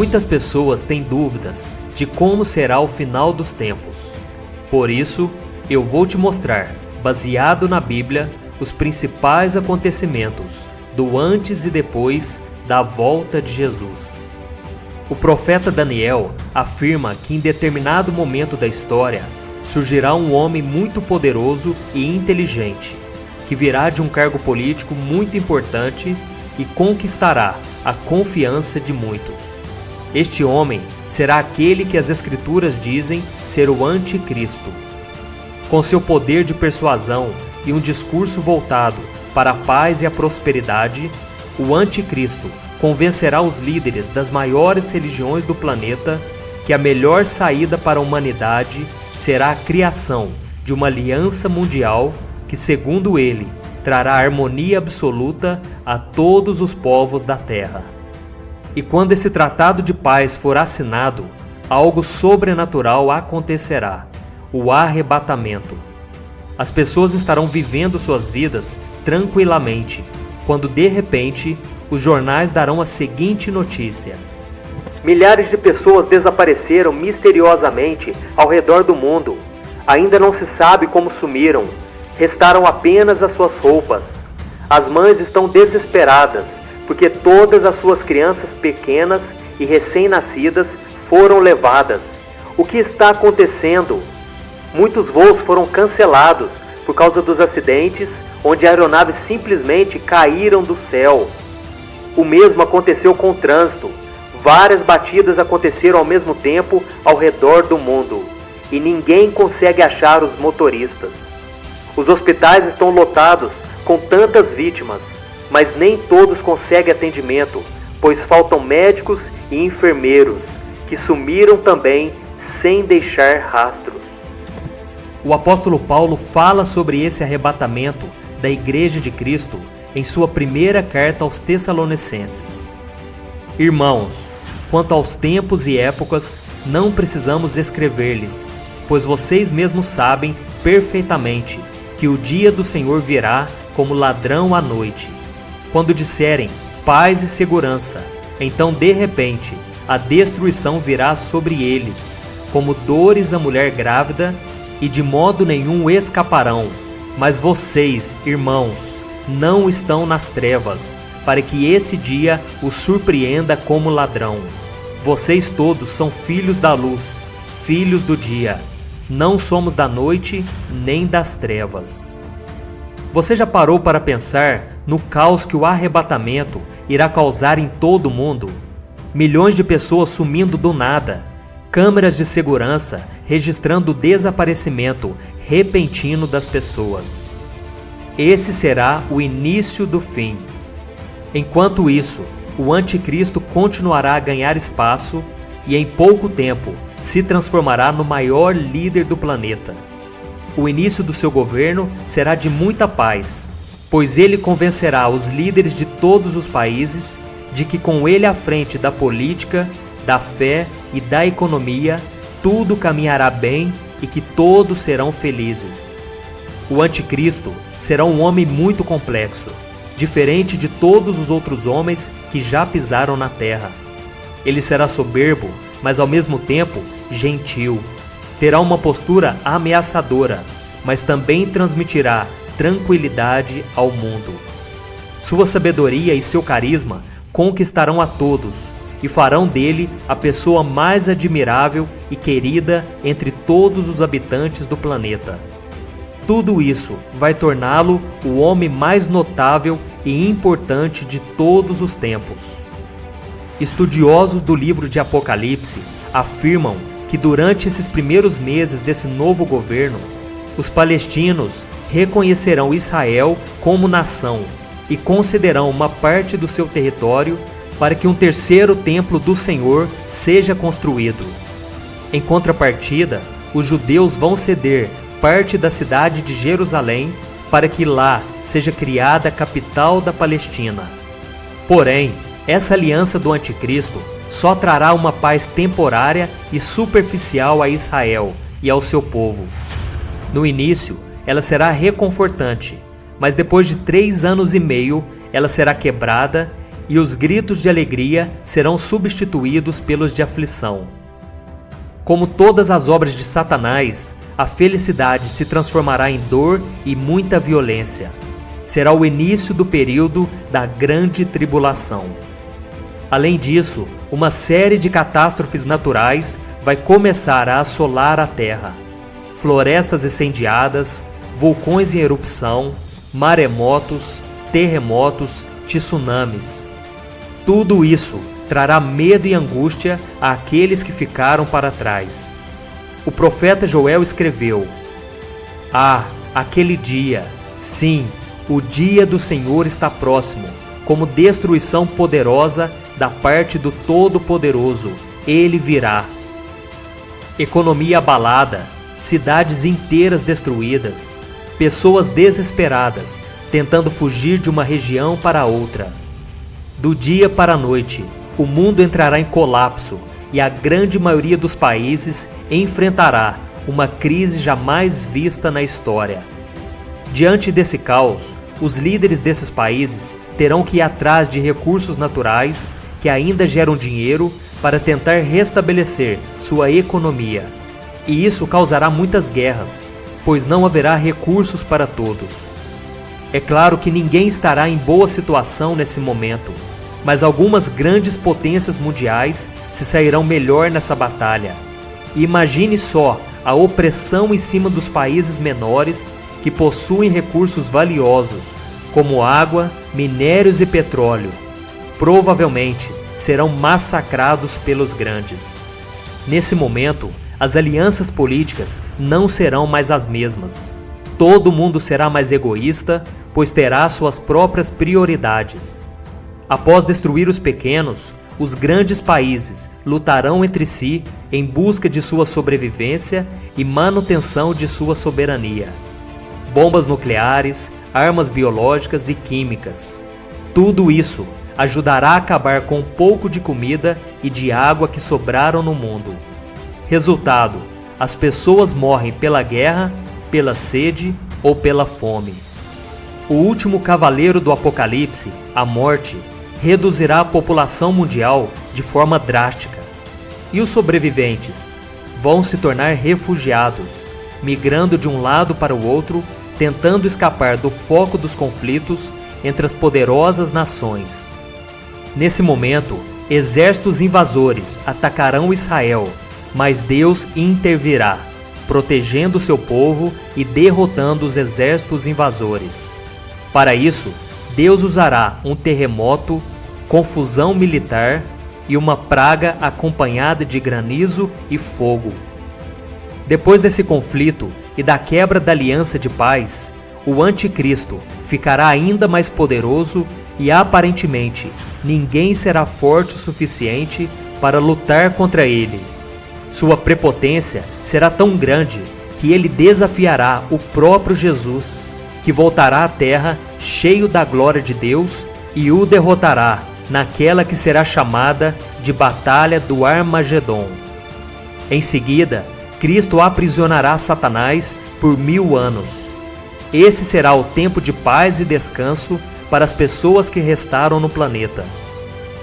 Muitas pessoas têm dúvidas de como será o final dos tempos. Por isso, eu vou te mostrar, baseado na Bíblia, os principais acontecimentos do antes e depois da volta de Jesus. O profeta Daniel afirma que em determinado momento da história surgirá um homem muito poderoso e inteligente, que virá de um cargo político muito importante e conquistará a confiança de muitos. Este homem será aquele que as Escrituras dizem ser o Anticristo. Com seu poder de persuasão e um discurso voltado para a paz e a prosperidade, o Anticristo convencerá os líderes das maiores religiões do planeta que a melhor saída para a humanidade será a criação de uma aliança mundial que, segundo ele, trará harmonia absoluta a todos os povos da Terra. E quando esse tratado de paz for assinado, algo sobrenatural acontecerá: o arrebatamento. As pessoas estarão vivendo suas vidas tranquilamente, quando de repente os jornais darão a seguinte notícia: milhares de pessoas desapareceram misteriosamente ao redor do mundo. Ainda não se sabe como sumiram. Restaram apenas as suas roupas. As mães estão desesperadas, porque todas as suas crianças pequenas e recém-nascidas foram levadas. O que está acontecendo? Muitos voos foram cancelados por causa dos acidentes, onde aeronaves simplesmente caíram do céu. O mesmo aconteceu com o trânsito. Várias batidas aconteceram ao mesmo tempo ao redor do mundo, e ninguém consegue achar os motoristas. Os hospitais estão lotados com tantas vítimas, mas nem todos conseguem atendimento, pois faltam médicos e enfermeiros, que sumiram também sem deixar rastros. O apóstolo Paulo fala sobre esse arrebatamento da Igreja de Cristo em sua primeira carta aos Tessalonicenses. Irmãos, quanto aos tempos e épocas, não precisamos escrever-lhes, pois vocês mesmos sabem perfeitamente que o dia do Senhor virá como ladrão à noite. Quando disserem paz e segurança, então de repente a destruição virá sobre eles, como dores à mulher grávida, e de modo nenhum escaparão. Mas vocês, irmãos, não estão nas trevas, para que esse dia os surpreenda como ladrão. Vocês todos são filhos da luz, filhos do dia. Não somos da noite nem das trevas. Você já parou para pensar no caos que o arrebatamento irá causar em todo o mundo? Milhões de pessoas sumindo do nada, câmeras de segurança registrando o desaparecimento repentino das pessoas. Esse será o início do fim. Enquanto isso, o Anticristo continuará a ganhar espaço e em pouco tempo se transformará no maior líder do planeta. O início do seu governo será de muita paz, pois ele convencerá os líderes de todos os países de que com ele à frente da política, da fé e da economia, tudo caminhará bem e que todos serão felizes. O Anticristo será um homem muito complexo, diferente de todos os outros homens que já pisaram na terra. Ele será soberbo, mas ao mesmo tempo gentil. Terá uma postura ameaçadora, mas também transmitirá tranquilidade ao mundo. Sua sabedoria e seu carisma conquistarão a todos e farão dele a pessoa mais admirável e querida entre todos os habitantes do planeta. Tudo isso vai torná-lo o homem mais notável e importante de todos os tempos. Estudiosos do livro de Apocalipse afirmam que durante esses primeiros meses desse novo governo, os palestinos reconhecerão Israel como nação e concederão uma parte do seu território para que um terceiro templo do Senhor seja construído. Em contrapartida, os judeus vão ceder parte da cidade de Jerusalém para que lá seja criada a capital da Palestina. Porém, essa aliança do Anticristo só trará uma paz temporária e superficial a Israel e ao seu povo. No início, ela será reconfortante, mas depois de 3 anos e meio, ela será quebrada e os gritos de alegria serão substituídos pelos de aflição. Como todas as obras de Satanás, a felicidade se transformará em dor e muita violência. Será o início do período da grande tribulação. Além disso, uma série de catástrofes naturais vai começar a assolar a Terra. Florestas incendiadas, vulcões em erupção, maremotos, terremotos, tsunamis. Tudo isso trará medo e angústia àqueles que ficaram para trás. O profeta Joel escreveu: "Ah, aquele dia, sim, o dia do Senhor está próximo, como destruição poderosa da parte do Todo-Poderoso, ele virá. Economia abalada, cidades inteiras destruídas, pessoas desesperadas, tentando fugir de uma região para outra. Do dia para a noite, o mundo entrará em colapso e a grande maioria dos países enfrentará uma crise jamais vista na história. Diante desse caos, os líderes desses países terão que ir atrás de recursos naturais que ainda geram dinheiro para tentar restabelecer sua economia. E isso causará muitas guerras, pois não haverá recursos para todos. É claro que ninguém estará em boa situação nesse momento, mas algumas grandes potências mundiais se sairão melhor nessa batalha. E imagine só a opressão em cima dos países menores que possuem recursos valiosos, como água, minérios e petróleo. Provavelmente serão massacrados pelos grandes. Nesse momento, as alianças políticas não serão mais as mesmas. Todo mundo será mais egoísta, pois terá suas próprias prioridades. Após destruir os pequenos, os grandes países lutarão entre si em busca de sua sobrevivência e manutenção de sua soberania. Bombas nucleares, armas biológicas e químicas. Tudo isso ajudará a acabar com um pouco de comida e de água que sobraram no mundo. Resultado: as pessoas morrem pela guerra, pela sede ou pela fome. O último cavaleiro do Apocalipse, a morte, reduzirá a população mundial de forma drástica. E os sobreviventes vão se tornar refugiados, migrando de um lado para o outro, tentando escapar do foco dos conflitos entre as poderosas nações. Nesse momento, exércitos invasores atacarão Israel, mas Deus intervirá, protegendo seu povo e derrotando os exércitos invasores. Para isso, Deus usará um terremoto, confusão militar e uma praga acompanhada de granizo e fogo. Depois desse conflito e da quebra da aliança de paz, o anticristo ficará ainda mais poderoso e aparentemente ninguém será forte o suficiente para lutar contra ele. Sua prepotência será tão grande que ele desafiará o próprio Jesus, que voltará à terra cheio da glória de Deus e o derrotará naquela que será chamada de Batalha do Armagedon. Em seguida, Cristo aprisionará Satanás por 1000 anos. Esse será o tempo de paz e descanso para as pessoas que restaram no planeta.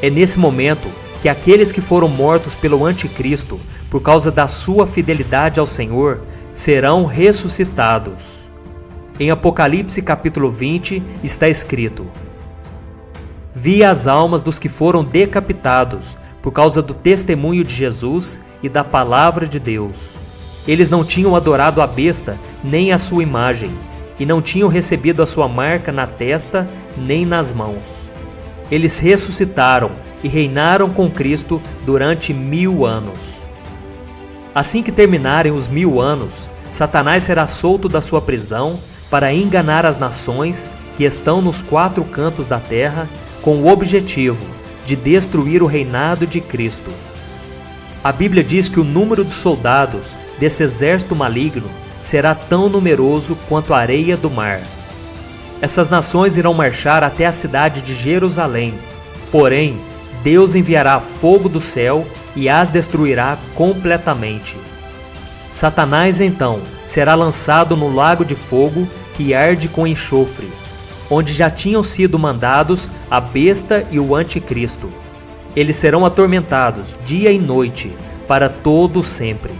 É nesse momento que aqueles que foram mortos pelo anticristo por causa da sua fidelidade ao Senhor serão ressuscitados. Em Apocalipse capítulo 20 está escrito: "Vi as almas dos que foram decapitados por causa do testemunho de Jesus e da palavra de Deus. Eles não tinham adorado a besta nem a sua imagem, e não tinham recebido a sua marca na testa nem nas mãos. Eles ressuscitaram e reinaram com Cristo durante 1000 anos. Assim que terminarem os 1000 anos, Satanás será solto da sua prisão para enganar as nações que estão nos 4 cantos da terra, com o objetivo de destruir o reinado de Cristo. A Bíblia diz que o número de soldados desse exército maligno será tão numeroso quanto a areia do mar. Essas nações irão marchar até a cidade de Jerusalém, porém, Deus enviará fogo do céu e as destruirá completamente. Satanás, então, será lançado no lago de fogo que arde com enxofre. onde já tinham sido mandados a besta e o anticristo. Eles serão atormentados dia e noite, para todo sempre.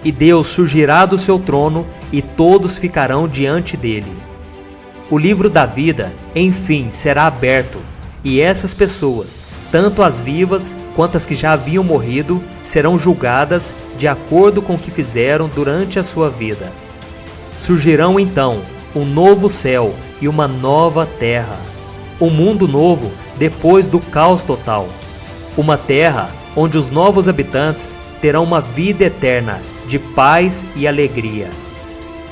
E Deus surgirá do seu trono e todos ficarão diante dele. O livro da vida, enfim, será aberto, e essas pessoas, tanto as vivas quanto as que já haviam morrido, serão julgadas de acordo com o que fizeram durante a sua vida. Surgirão então um novo céu e uma nova terra. Um mundo novo depois do caos total. Uma terra onde os novos habitantes terão uma vida eterna de paz e alegria.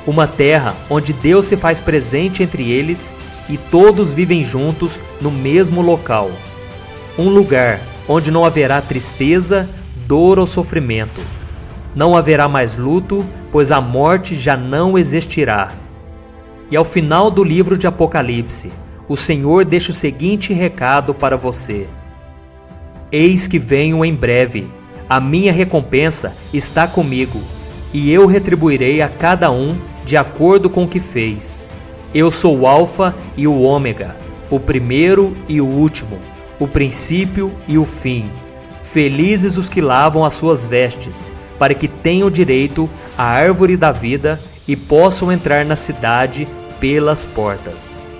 Uma terra onde Deus se faz presente entre eles e todos vivem juntos no mesmo local. Um lugar onde não haverá tristeza, dor ou sofrimento. Não haverá mais luto, pois a morte já não existirá. E ao final do livro de Apocalipse, o Senhor deixa o seguinte recado para você: Eis que venho em breve, a minha recompensa está comigo, e eu retribuirei a cada um de acordo com o que fez. Eu sou o Alfa e o Ômega, o primeiro e o último, o princípio e o fim. Felizes os que lavam as suas vestes, para que tenham direito à árvore da vida e possam entrar na cidade pelas portas.